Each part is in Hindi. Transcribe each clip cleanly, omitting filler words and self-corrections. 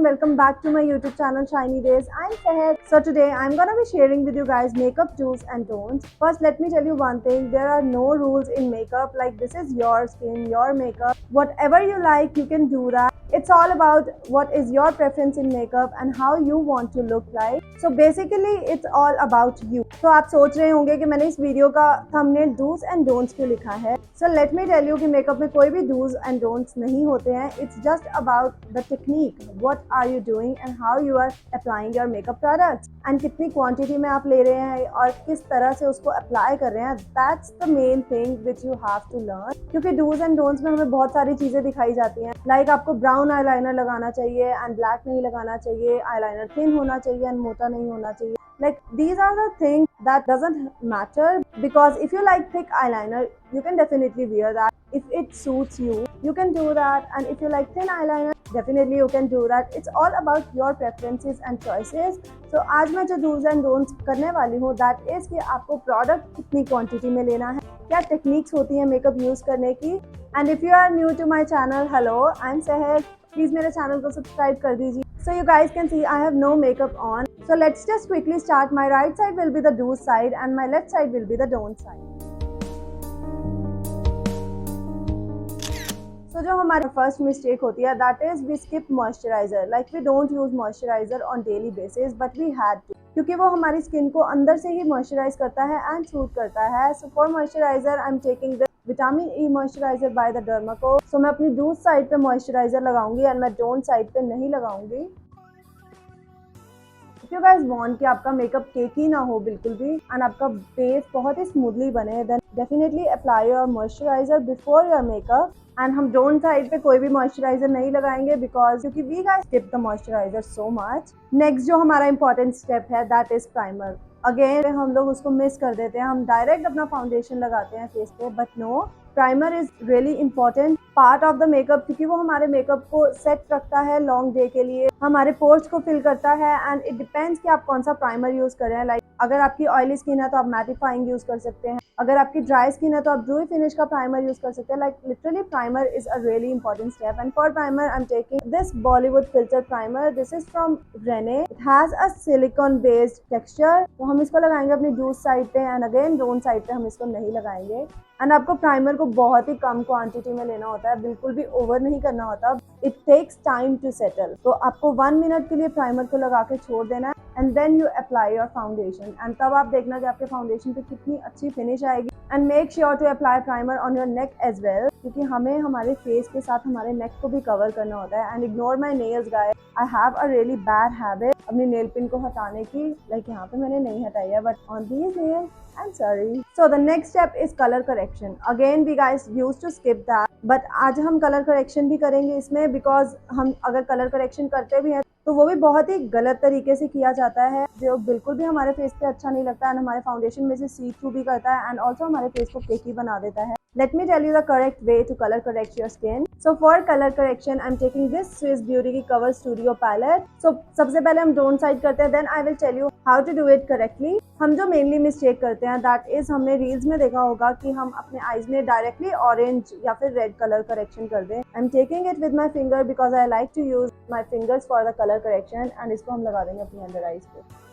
welcome back to my YouTube channel Shiny Days. I'm Seher. So today I'm gonna be sharing with you guys makeup do's and don'ts. First, let me tell you one thing. There are no rules in makeup. Like, this is your skin, your makeup. Whatever you like, you can do that. It's all about what is your preference in makeup and how you want to look like. So basically it's all about you. तो आप सोच रहे होंगे कि मैंने इस वीडियो का थंबनेल डूज एंड डोंट्स क्यों लिखा है. So let me tell you कि मेकअप में कोई भी डूज एंड डोंट्स नहीं होते हैं. It's just about the technique. What are you doing and how you are applying your makeup products and कितनी क्वांटिटी में आप ले रहे हैं और किस तरह से उसको अप्लाई कर रहे हैं. That's the main thing which you have to learn. क्योंकि डूज एंड डोंट्स में हमें बहुत सारी चीजें दिखाई जाती हैं. लाइक आपको ब्राउन आईलाइनर लगाना चाहिए एंड ब्लैक नहीं लगाना चाहिए. आईलाइनर थिन होना चाहिए एंड मोटा नहीं होना चाहिए. Like, these are the things that doesn't matter, because if you like thick eyeliner, you can definitely wear that. If it suits you, you can do that. And if you like thin eyeliner, definitely you can do that. It's all about your preferences and choices. So आज मैं जो do's and don'ts करने वाली हूँ, that is कि आपको product कितनी quantity में लेना है, क्या techniques होती हैं makeup use करने की. And if you are new to my channel, hello, I'm Seher. Please मेरे channel को subscribe कर दीजिए. So you guys can see I have no makeup on. So let's just quickly start. My right side will be the do side and my left side will be the don't side. So जो हमारी first mistake होती है, that is we skip moisturizer. Like, we don't use moisturizer on daily basis, but we had to. क्योंकि वो हमारी स्किन को अंदर से ही मॉइस्चराइज करता है एंड सूट करता है. So for moisturiser I am taking the vitamin E moisturiser by the Derma Co. So मैं अपनी डूज साइड पे मॉइस्चराइजर लगाऊंगी एंड मैं डोंट साइड पे नहीं लगाऊंगी. इफ यू गाइस वांट कि आपका मेकअप केकी ना हो बिल्कुल भी एंड आपका बेस बहुत ही स्मूथली बने, then definitely apply your moisturiser before your makeup. And हम डोंट साइड पे कोई भी मॉइस्चराइजर नहीं लगाएंगे बिकॉज क्योंकि we guys skip the moisturiser so much. Next जो हमारा इंपॉर्टेंट स्टेप है, दैट इज प्राइमर. अगेन हम लोग उसको मिस कर देते हैं. हम डायरेक्ट अपना फाउंडेशन लगाते हैं फेस पे, but no, primer is really important part of the makeup. क्योंकि वो हमारे मेकअप को सेट रखता है लॉन्ग डे के लिए, हमारे पोर्स को फिल करता है. एंड इट डिपेंड्स कि आप कौन सा प्राइमर यूज कर रहे हैं. लाइक, अगर आपकी ऑयली स्किन है तो आप मैटिफाइंग यूज कर सकते हैं. अगर आपकी ड्राई स्किन है तो आप ड्रूई फिनिश का प्राइमर यूज कर सकते हैं. Like, literally primer is a really important step. And for primer I am taking this Bollywood filter primer. This is from Renee. It has a silicone based texture. तो हम इसको लगाएंगे अपनी डूज साइड पे एंड अगेन डोंट साइड पे हम इसको नहीं लगाएंगे. एंड आपको प्राइमर को बहुत ही कम क्वांटिटी में लेना होता है, बिल्कुल भी ओवर नहीं करना होता. It takes time to settle. तो आपको 1 मिनट के लिए प्राइमर को लगा के छोड़ देना है and then you apply your foundation. And तब आप देखना कि आपके फाउंडेशन पे कितनी अच्छी फिनिश आएगी. And make sure to apply primer on your neck as well, क्योंकि हमें हमारे फेस के साथ हमारे नेक को भी कवर करना होता है. And ignore my nails guys. I have a really bad habit अपनी नेल पिन को हटाने की. लाइक, यहाँ पे मैंने नहीं हटाई है, but on these nails I'm sorry. So the next step is color correction. Again, we guys used to skip that, but आज हम color correction भी करेंगे इसमें, because हम अगर color correction करते भी हैं तो वो भी बहुत ही गलत तरीके से किया जाता है, जो बिल्कुल भी हमारे फेस पे अच्छा नहीं लगता है. हमारे फाउंडेशन में से सी थ्रू भी करता है एंड ऑल्सो हमारे फेस को केकी बना देता है. Let me tell you the correct way to color correct your skin. So for color correction, I'm taking this Swiss Beauty की Cover Studio palette. So सबसे पहले हम डोंट साइड करते हैं, then I will tell you how to do it correctly. हम जो मेनली मिस्टेक करते हैं, that is, हमने रील्स में देखा होगा कि हम अपने आईज में डायरेक्टली ऑरेंज या फिर रेड कलर करेक्शन कर दें. I'm taking it with my finger because I like to use my fingers for the color correction. And इसको हम लगा देंगे अपनी अंडर आईज पे.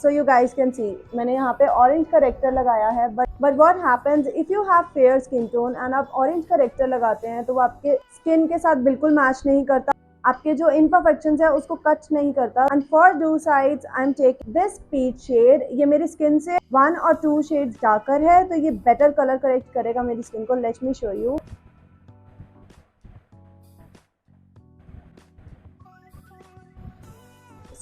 So you guys can see मैंने यहाँ पे ऑरेंज करेक्टर लगाया है. But what happens if you have fair skin tone and आप ऑरेंज करेक्टर लगाते हैं तो वो आपके स्किन के साथ बिल्कुल मैच नहीं करता. आपके जो इम्परफेक्शंस है उसको कट नहीं करता. And for do sides I am taking this peach shade. ये मेरी स्किन से 1 और 2 शेड्स डार्कर है, तो ये बेटर कलर करेक्ट करेगा मेरी स्किन को. Let me show you.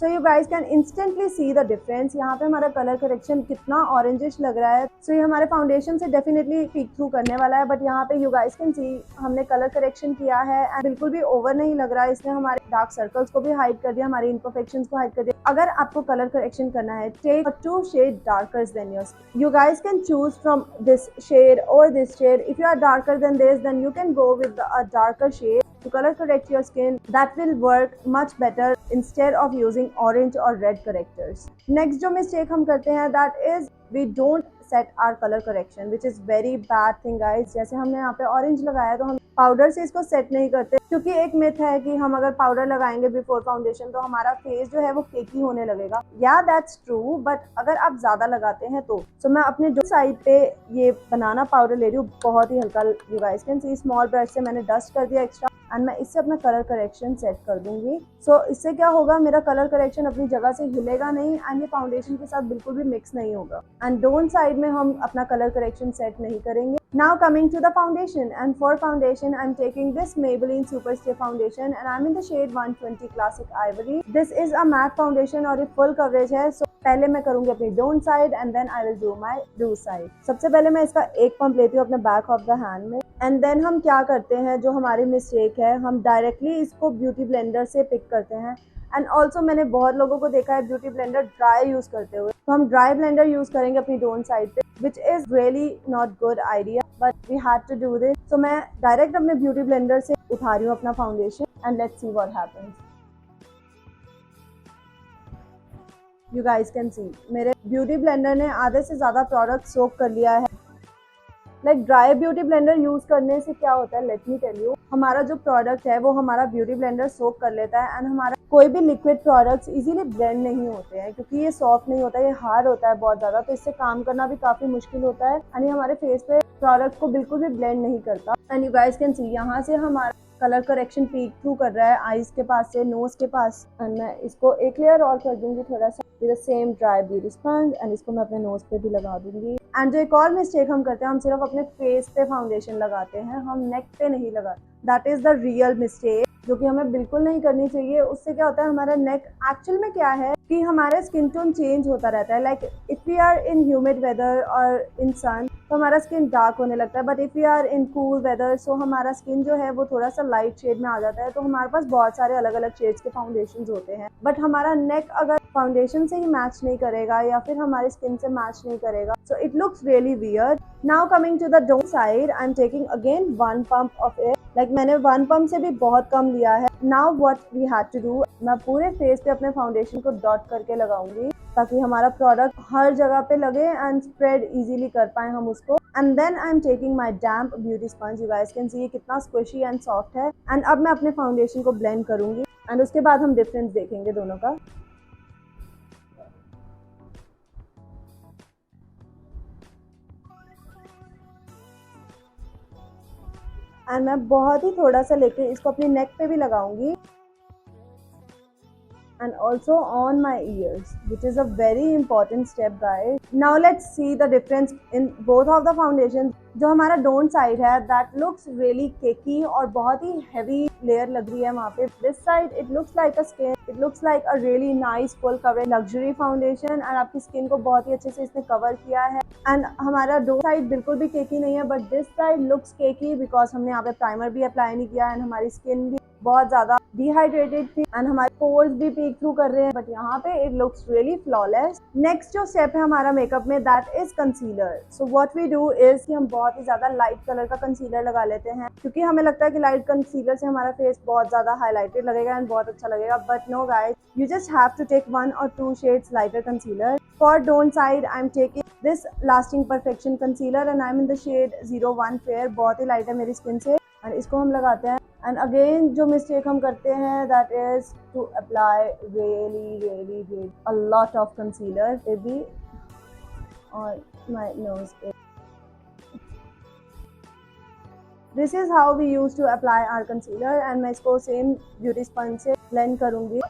So you guys can instantly see the difference. यहाँ पे हमारा कलर करेक्शन कितना ऑरेंजिश लग रहा है. So ये हमारे फाउंडेशन से डेफिनेटली पीक थ्रू करने वाला है, बट यहाँ पे you guys can see हमने कलर करेक्शन किया है एंड बिल्कुल भी ओवर नहीं लग रहा है. इसने हमारे डार्क सर्कल्स को भी हाइड कर दिया, हमारी इम्परफेक्शंस को हाइड कर दिया. अगर आपको कलर करेक्शन करना है, take 2 shades darker than yours. You guys can choose from this shade or this shade. If you are darker than this, then you can go with a darker shade to color correct your skin. That will work much better instead of using orange or red correctors. Next जो mistake हम करते हैं, that is we don't set our color correction, which is very bad thing guys। जैसे हमने यहाँ पे ऑरेंज लगाया तो हम पाउडर से इसको सेट नहीं करते, क्योंकि एक मिथ है कि हम अगर पाउडर लगाएंगे बिफोर फाउंडेशन तो हमारा फेस जो है वो केकी होने लगेगा। या दैट्स ट्रू, बट अगर आप ज्यादा लगाते हैं तो मैं अपने जो साइड पे ये बनाना पाउडर ले रही हूँ, बहुत ही हल्का, you guys can C, small brush से मैंने डस्ट कर दिया एक्स्ट्रा, एंड मैं इससे अपना कलर करेक्शन सेट कर दूंगी। सो इससे क्या होगा, मेरा कलर करेक्शन अपनी जगह से हिलेगा नहीं एंड ये फाउंडेशन के साथ बिल्कुल भी मिक्स नहीं होगा। एंड डोंट साइड में हम अपना कलर करेक्शन सेट नहीं करेंगे। Now coming to the foundation, and for foundation I'm taking this Maybelline Superstay foundation and I'm in the shade 120 Classic Ivory. This is a matte foundation और ये full coverage है। So पहले मैं करूंगी अपनी don't side and then I will do my do side। सबसे पहले मैं इसका एक पंप लेती हूँ अपने बैक ऑफ द हैंड में, एंड देन हम क्या करते हैं, जो हमारी मिस्टेक है, हम डायरेक्टली इसको ब्यूटी ब्लेंडर से पिक करते हैं। एंड ऑल्सो मैंने बहुत लोगों को देखा है ब्यूटी ब्लेंडर ड्राई यूज करते हुए, तो हम ड्राई ब्लेंडर यूज करेंगे अपनी डोन साइड पे, which is really not good idea, but we had to do this. So मैं डायरेक्ट अपने ब्यूटी ब्लेंडर से उठा रही हूँ अपना foundation and let's see what happens. You guys can सी मेरे ब्यूटी ब्लेंडर ने आधे से ज्यादा प्रोडक्ट सोक कर लिया है। Like dry beauty blender use करने से क्या होता है, लेट मी टेल यू, हमारा जो प्रोडक्ट है वो हमारा ब्यूटी ब्लेंडर सोक कर लेता है एंड हमारा कोई भी लिक्विड प्रोडक्ट्स इजीली ब्लेंड नहीं होते हैं, क्योंकि ये सॉफ्ट नहीं होता, ये हार्ड होता है बहुत ज्यादा, तो इससे काम करना भी काफी मुश्किल होता है एंड ये हमारे फेस पे प्रोडक्ट को बिल्कुल भी ब्लेंड नहीं करता। एंड यू गाइस कैन सी यहाँ से हमारा कलर करेक्शन पीक थ्रू कर रहा है आईज के पास से नोज के पास, एंड मैं इसको एक लेयर और कर दूंगी थोड़ा सा with the same dry beauty sponge, and इसको मैं अपने नोज पे भी लगा दूंगी। एंड जो एक और मिस्टेक हम करते हैं, हम सिर्फ अपने फेस पे फाउंडेशन लगाते हैं, हम नेक पे नहीं लगाते। That is the real mistake जो कि हमें बिल्कुल नहीं करनी चाहिए। उससे क्या होता है, हमारा नेक एक्चुअल में क्या है कि हमारा स्किन टोन चेंज होता रहता है। Like if we are in humid weather और इन सन तो हमारा स्किन डार्क होने लगता है, but if we are in cool weather so हमारा स्किन जो है वो थोड़ा सा लाइट शेड में आ जाता है। तो हमारे पास बहुत सारे अलग अलग शेड्स के फाउंडेशन होते हैं, बट हमारा नेक अगर फाउंडेशन से ही मैच नहीं करेगा या फिर हमारी स्किन से मैच नहीं करेगा, so it looks really weird. Now coming to the don't side, I am taking again 1 pump of air. Like मैंने 1 पंप से भी बहुत कम लिया है। Now what we had to do, मैं पूरे फेस पे अपने फाउंडेशन को डॉट करके लगाऊंगी ताकि हमारा प्रोडक्ट हर जगह पे लगे एंड स्प्रेड इजीली कर पाए हम उसको। And then I am taking my damp beauty sponge. You guys can see ये कितना स्क्विशी एंड सॉफ्ट है। एंड अब मैं अपने फाउंडेशन को ब्लेंड करूंगी एंड उसके बाद हम डिफरेंस देखेंगे दोनों का। एंड मैं बहुत ही थोड़ा सा लेके इसको अपनी नेक पे भी लगाऊंगी and also on my ears, which is a very important step guys. Now let's see the difference in both of the foundations. जो हमारा डोंट साइड है that looks really cakey और बहुत ही heavy layer लग रही है वहाँ पे। This side it looks like a skin, it looks like a really nice full coverage luxury foundation and आपकी स्किन को बहुत ही अच्छे से इसने कवर किया है। एंड हमारा डोंट साइड बिल्कुल भी केकी नहीं है, but this side looks cakey because हमने यहाँ पे प्राइमर भी अप्लाई नहीं किया एंड हमारी स्किन भी बहुत ज्यादा डिहाइड्रेटेड थी एंड हमारे पोर्स भी पीक थ्रू कर रहे हैं, बट यहाँ पे it looks really flawless. Next जो स्टेप है हमारा मेकअप में that is concealer. So what we do is कि हम बहुत ही ज्यादा लाइट कलर का कंसीलर लगा लेते हैं, क्योंकि हमें लगता है कि लाइट कंसीलर से हमारा फेस बहुत ज्यादा हाईलाइटेड लगेगा एंड बहुत अच्छा लगेगा, but no guys, you just have to take 1 or 2 shades lighter concealer. For don't side I am taking this lasting perfection concealer and I am in the shade 01 fair, बहुत ही लाइट है मेरी स्किन से, एंड इसको हम लगाते हैं। एंड अगेन जो मिस्टेक हम करते हैं that is to apply really a lot of concealer baby on my nose. This is how we use to apply our concealer and मैं इसको सेम ब्यूटी स्पंज से ब्लेंड करूंगी।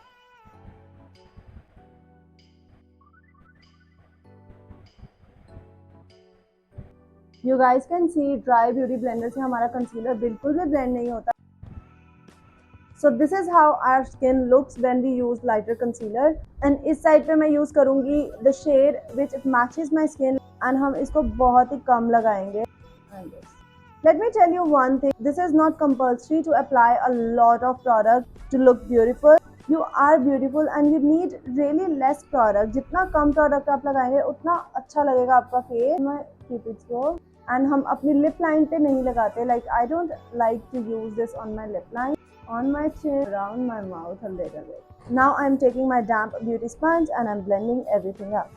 You guys can see dry beauty blender से हमारा कंसीलर बिल्कुल भी ब्लेंड नहीं होता। So this is how our skin looks when we use lighter concealer. And इस साइड पे मैं यूज करूंगी the shade which matches my skin and हम इसको बहुत ही कम लगाएंगे। Let me tell you one thing, this is not compulsory to apply a lot of product to look beautiful. You are beautiful and you need really less product. जितना कम product आप लगाएंगे उतना अच्छा लगेगा आपका face। मैं keep it slow. And हम अपनी lip line पे नहीं लगाते, like I don't like to use this on my lip line, on my chin, around my mouth a little bit. Now I'm taking my damp beauty sponge and I'm blending everything up.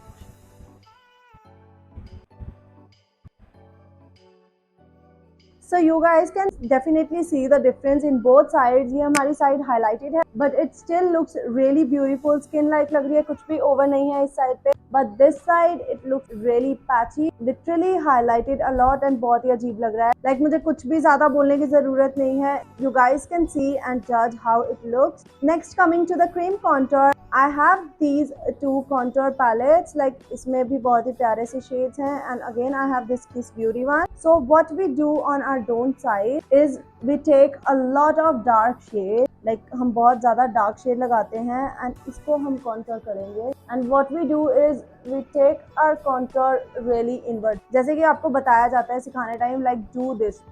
So you guys can definitely see the difference in both sides. ये हमारी side highlighted है, but it still looks really beautiful. Skin like लग रही है, कुछ भी over नहीं है इस side पे. But this side it looks really patchy, literally highlighted a lot and बहुत ही अजीब लग रहा है. Like मुझे कुछ भी ज़्यादा बोलने की ज़रूरत नहीं है. You guys can see and judge how it looks. Next coming to the cream contour. I have these two contour palettes. Like इसमें भी बहुत ही प्यारे से shades हैं. And again I have this Kiss Beauty one. So what we do on our don't side is we take a lot of dark shade. Like हम बहुत ज़्यादा dark shade लगाते हैं and इसको हम contour करेंगे. And what we do is we take our contour really inward. जैसे कि आपको बताया जाता है सिखाने time, like do this.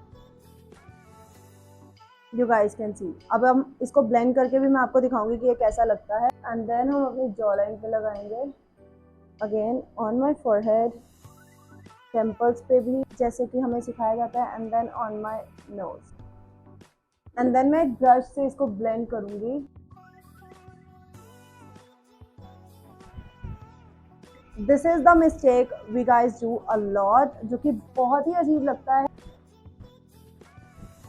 You guys can see. अब हम इसको blend करके भी मैं आपको दिखाऊंगी कि ये कैसा लगता है. And then हम अपनी jaw line पे लगाएंगे. Again on my forehead, temples पे भी जैसे कि हमें सिखाया जाता है. And then on my nose. And then मैं brush से इसको blend करूंगी. This is the mistake we guys do a lot, जो कि बहुत ही अजीब लगता है.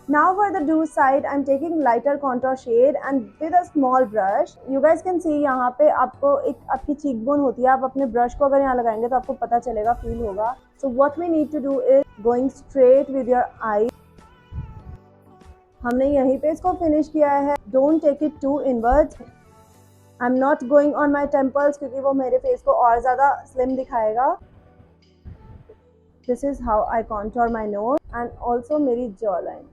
Now for the do side, I'm taking lighter contour shade and with a small brush. You guys can see यहाँ पे आपको एक आपकी cheekbone होती है. आप अपने brush को अगर यहाँ लगाएंगे तो आपको पता चलेगा, feel होगा. So what we need to do is going straight with your eye. हमने यहीं पे इसको finish किया है. Don't take it too inwards. I'm not going on my temples क्योंकि वो मेरे face को और ज़्यादा slim दिखाएगा. This is how I contour my nose and also मेरी jawline.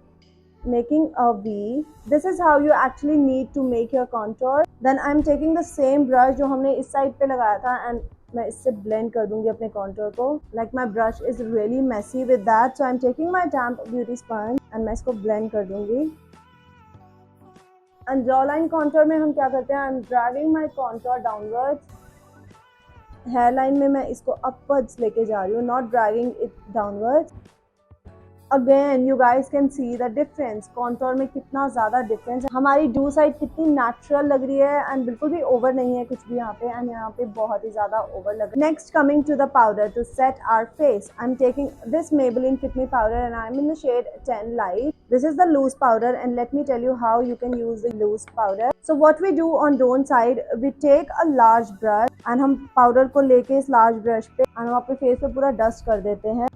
Making a V. This is how you actually need to make your contour. Then I'm taking the same brush जो हमने इस side पे लगाया था and मैं इससे blend कर दूंगी अपने contour को. Like my brush is really messy with that, so I'm taking my damp beauty sponge and मैं इसको blend कर दूंगी. And jawline contour में हम क्या करते हैं? I'm dragging my contour downwards. Hairline में मैं इसको upwards लेके जा रही हूँ, not dragging it downwards. Again, you guys can see the difference. Contour में कितना ज़्यादा difference है. हमारी do side कितनी natural लग रही है and बिल्कुल भी over नहीं है कुछ भी यहाँ पे, and यहाँ पे बहुत ही ज़्यादा over लग रहा है. Next coming to the powder to set our face. I'm taking this Maybelline Fit Me powder and I'm in the shade 10 Light. This is the loose powder and let me tell you how you can use the loose powder. So what we do on don't side, we take a large brush and हम powder को लेके इस large brush पे and हम अपने face पे पूरा dust कर देते हैं.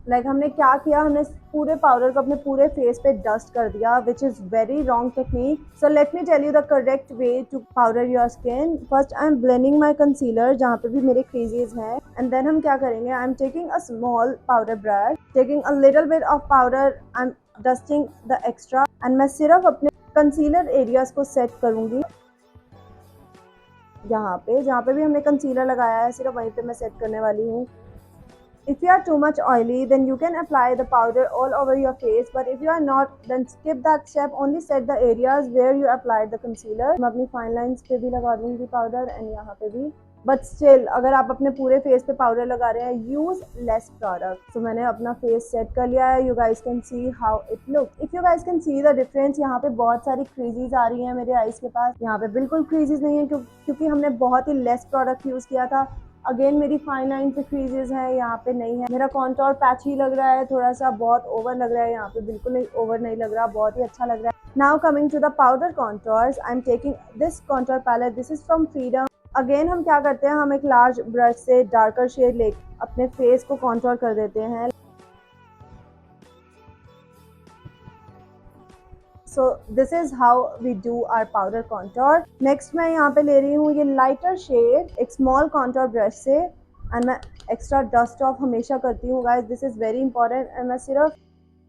Like हमने क्या किया, हमने पूरे पाउडर को अपने पूरे फेस पे डस्ट कर दिया, which is very wrong technique. So let me tell you the correct way to powder your skin. First I am blending my concealer जहाँ पे भी मेरे creases हैं, and then हम क्या करेंगे, I am taking a small powder brush, taking a little bit of powder, I'm dusting the extra, and मैं सिर्फ अपने concealer areas को set करूँगी. यहाँ पे जहाँ पे भी हमने concealer लगाया है सिर्फ वहीं पे मैं set करने वाली हूँ. If you are too much oily, then you can apply the powder all over your face. But if you are not, then skip that step. Only set the areas where you applied the concealer. मैं अपनी fine lines पे भी लगा दूँगी powder and यहाँ पे भी. But still, अगर आप अपने पूरे face पे powder लगा रहे हैं, use less product. So मैंने अपना face set कर लिया है. You guys can see how it looks. If you guys can see the difference, यहाँ पे बहुत सारी creases आ रही हैं मेरे eyes के पास. यहाँ पे बिल्कुल creases नहीं है क्योंकि हमने बहुत ही less product use किया था. अगेन मेरी फाइन लाइन पे क्रीजेज है, यहाँ पे नहीं है. मेरा कॉन्टोर पैची लग रहा है, थोड़ा सा बहुत ओवर लग रहा है. यहाँ पे बिल्कुल नहीं ओवर नहीं लग रहा, बहुत ही अच्छा लग रहा है. Now coming to the powder contours, I am taking this contour palette. This is from Freedom. Again हम क्या करते हैं, हम एक लार्ज ब्रश से डार्कर शेड ले अपने फेस को कॉन्टोर कर देते हैं. So this is how we do our powder contour. Next मैं यहाँ पे ले रही हूँ ये lighter shade एक small contour brush से, and मैं extra dust off हमेशा करती हूँ guys. This is very important. and मैं सिर्फ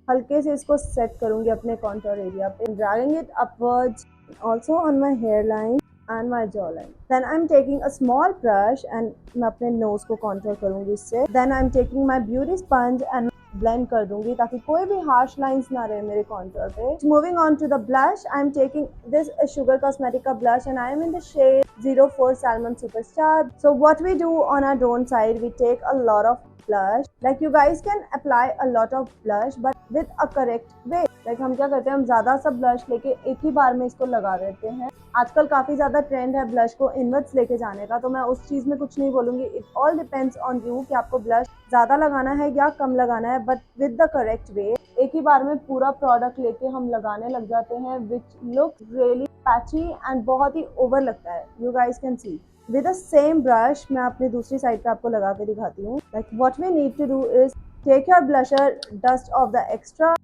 हल्के से इसको set करूँगी अपने contour area पे, dragging it upwards also on my hairline and my jawline. Then I'm taking a small brush and मैं अपने nose को contour करूँगी इससे. Then I'm taking my beauty sponge and blend कर दूंगी ताकि कोई भी harsh lines ना रहे मेरे contour पे. Moving on to the blush, I am taking this Sugar Cosmetica blush and I am in the shade 04 Salmon Superstar. So what we do on our don't side, we take a lot of blush. Like you guys can apply a lot of blush, but with a correct way. Like हम क्या करते हैं, हम ज़्यादा सा ब्लश लेके एक ही बार में इसको लगा देते हैं। आजकल काफ़ी ज़्यादा ट्रेंड है ब्लश को इनवर्ट्स लेके जाने का, तो मैं उस चीज़ में कुछ नहीं बोलूँगी। It all depends on you कि आपको ब्लश ज़्यादा लगाना है या कम लगाना है, but with the correct way. एक ही बार में पूरा प्रोडक्ट लेके हम लगाने लग जाते हैं, विच लुक्स रियली पैची एंड बहुत ही ओवर लगता है। You guys can C with the same brush. मैं अपनी दूसरी साइड पे आपको लगा के दिखाती हूँ। Like what we need to do is take your blusher, dust off the extra.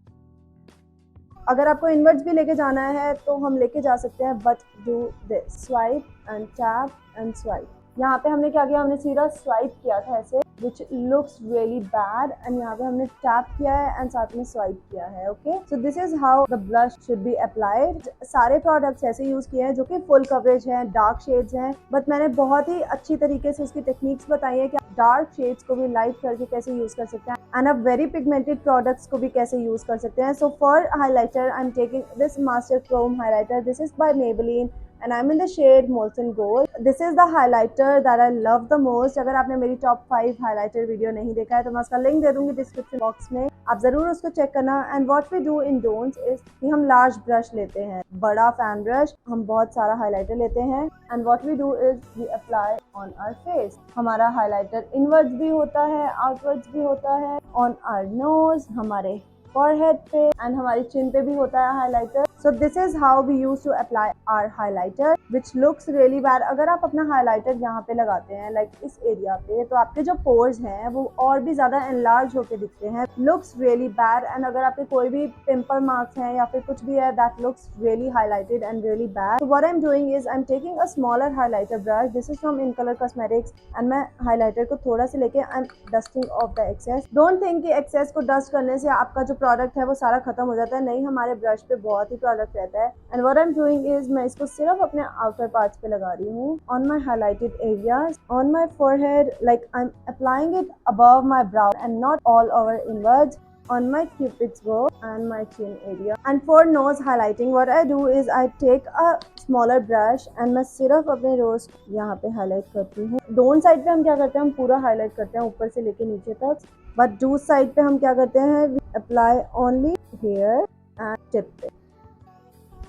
अगर आपको इनवर्ट्स भी लेके जाना है तो हम लेके जा सकते हैं, but do this, swipe and tap and swipe. यहाँ पे हमने क्या किया, हमने सीधा स्वाइप किया था ऐसे, which looks really bad, and यहाँ पे हमने टैप किया है एंड साथ में स्वाइप किया है। Okay, so this is how the blush should be applied. सारे प्रोडक्ट्स ऐसे यूज किए हैं जो कि फुल कवरेज हैं, डार्क शेड्स हैं, बट मैंने बहुत ही अच्छी तरीके से उसकी टेक्निक्स बताई है कि आप डार्क शेड्स को भी लाइट करके कैसे यूज कर सकते हैं, एंड आप वेरी पिगमेंटेड प्रोडक्ट्स को भी कैसे यूज कर सकते हैं। So for highlighter I am taking this master Chrome highlighter. This is by Maybelline and I'm in the shade Molten Gold. This is the highlighter that I love the most. अगर आपने मेरी टॉप 5 हाईलाइटर वीडियो नहीं देखा है तो मैं उसका लिंक दे दूंगी डिस्क्रिप्शन बॉक्स में, आप जरूर उसको चेक करना। And what we do in don'ts is कि हम लार्ज ब्रश लेते हैं, बड़ा फैन ब्रश, हम बहुत सारा हाईलाइटर लेते हैं, and what we do is we apply on our face. हमारा हाईलाइटर इनवर्ड्स भी होता है, आउटवर्ड्स भी होता है, ऑन आवर नोज, हमारे forehead पे एंड हमारी चिन पे भी होता है highlighter. So this is how we use to apply our highlighter which looks really bad. अगर आप अपना हाइलाइटर यहाँ पे लगाते हैं लाइक इस एरिया पे, तो आपके जो पोर्स हैं वो और भी ज्यादा एनलार्ज होके दिखते हैं, लुक्स रियली बैड। एंड अगर आपके कोई भी पिंपल मार्क्स हैं या फिर कुछ भी है, that looks really highlighted and really bad. So what I am doing is I am taking a smaller highlighter brush. This is from in colour cosmetics, and मैं हाइलाइटर को थोड़ा सा लेके I am dusting off the excess. Don't think कि एक्सेस को डस्ट करने से आपका जो प्रोडक्ट है वो सारा खत्म हो जाता है, नहीं, हमारे ब्रश पे बहुत ही प्रोडक्ट रहता है। And what I am doing is मैं इसको सिर्फ अपने आउटर पार्ट्स पे लगा रही हूँ, on my highlighted areas, on my forehead, like I am applying it above my brow and not all over inwards, on my cupid's bow and my chin area. And for nose highlighting what I do is I take a smaller brush and मैं सिर्फ अपने रोज यहाँ पे हाईलाइट करती हूँ। डोन साइड पे हम क्या करते हैं, हम पूरा हाईलाइट करते हैं ऊपर से लेके नीचे तक, बट डू साइड पे हम क्या करते हैं, we apply only here and tip पे।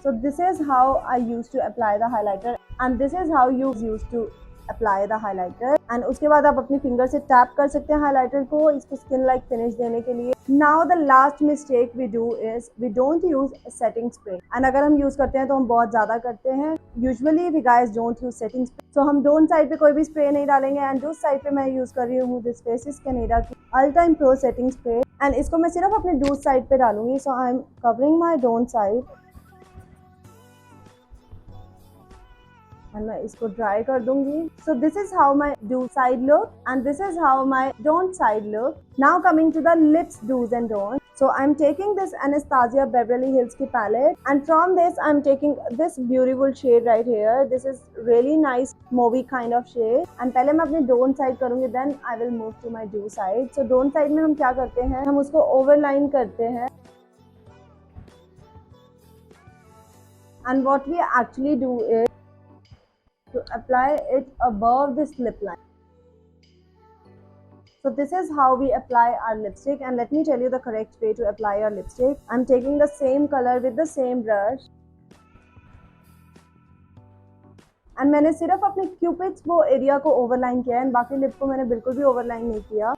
So this is how I used to apply the highlighter and this is how you used to apply the highlighter। And उसके बाद आप अपनी फिंगर से टैप कर सकते हैं हाइलाइटर को, इसको स्किन लाइक फिनिश देने के लिए। Now the last mistake we do is we don't use setting spray, and अगर हम यूज करते हैं तो हम बहुत ज्यादा करते हैं। Usually we guys don't use setting spray, so हम डोन साइड पे कोई भी स्प्रे नहीं डालेंगे। एंड जो साइड पे मैं यूज कर रही हूँ दिस फेसिस कैनेडा की ultra pro setting spray, and इसको मैं सिर्फ अपने डूज साइड पे डालूंगी। So I am covering my don't side and मैं इसको ड्राई कर दूंगी। So this is how my do side look and this is how my don't side look. Now coming to the lips do's and don't. So I'm taking this Anastasia Beverly Hills की palette, and from this I'm taking this beautiful shade right here. This is really nice mauvey kind of shade. And पहले मैं अपने डोन साइड करूंगी, then I will move to my do side. So don't side में हम क्या करते हैं, हम उसको ओवरलाइन करते हैं, and what we actually do is to apply it above this lip line. So this is how we apply our lipstick, and let me tell you the correct way to apply your lipstick. I'm taking the same color with the same brush, and मैंने सिर्फ अपने क्यूपिड्स वो एरिया को ओवरलाइन किया है, बाकी लिप को मैंने बिल्कुल भी ओवरलाइन नहीं किया।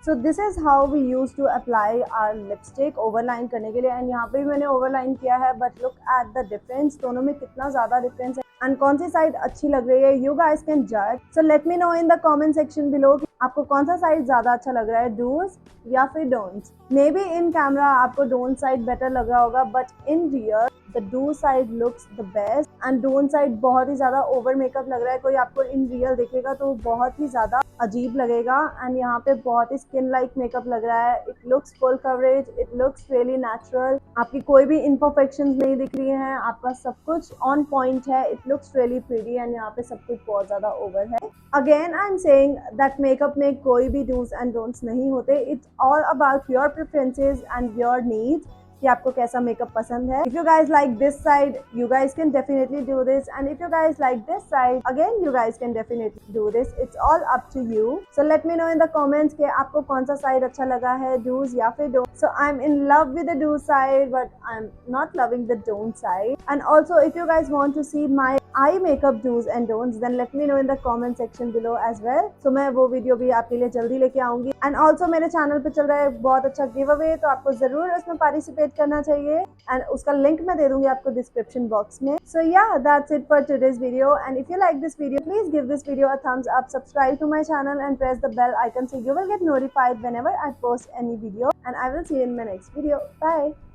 So this is how we used to apply our lipstick overline करने के लिए, एंड यहाँ पे भी मैंने ओवरलाइन किया है, but look at the difference, दोनों में कितना ज़्यादा डिफरेंस है एंड कौन सी साइड अच्छी लग रही है। यू गाइस कैन जज, सो let me know in the comment section below आपको कौन सा साइड ज़्यादा अच्छा लग रहा है, डूज या फिर don'ts. May be in camera आपको डोंट साइड बेटर लग रहा होगा, but in real the do side looks the best, and don't side बहुत ही ज़्यादा ओवर मेकअप लग रहा है। कोई आपको इन रियल देखेगा तो बहुत ही ज़्यादा अजीब लगेगा, एंड यहाँ पे बहुत ही स्किन लाइक मेकअप लग रहा है। It looks full coverage, it looks really natural, आपकी कोई भी इम्परफेक्शंस नहीं दिख रही हैं, आपका सब कुछ ऑन पॉइंट है। It looks really pretty, and यहाँ पे सब कुछ बहुत ज़्यादा ओवर है। Again I am saying that makeup में कोई भी डूज एंड डोंट्स नहीं होते, it's all about your preferences and your needs. कि आपको कैसा मेकअप पसंद है. If you guys like this side, you guys can definitely do this, and if you guys like this side, again you guys can definitely do this. It's all up to you. So let me know in the comments कि आपको कौन सा side अच्छा लगा है, do's या फिर don't. So I'm in love with the do side, but I'm not loving the don't side. And also if you guys want to see my eye makeup do's and don'ts, then let me know in the comment section below as well. So मैं वो वीडियो भी आपके लिए जल्दी लेके आऊंगी. And also मेरे चैनल पे चल रहा है बहुत अच्छा गिव अवे, तो आपको जरूर उसमें पार्टिसिपेट करना चाहिए, एंड उसका लिंक मैं दे दूंगी आपको डिस्क्रिप्शन बॉक्स में. So yeah, that's it for today's video, and if you like this video, please give this video a thumbs up, subscribe to my channel and press the bell icon so you will get notified whenever I post any video, and I will see you in my next video. Bye.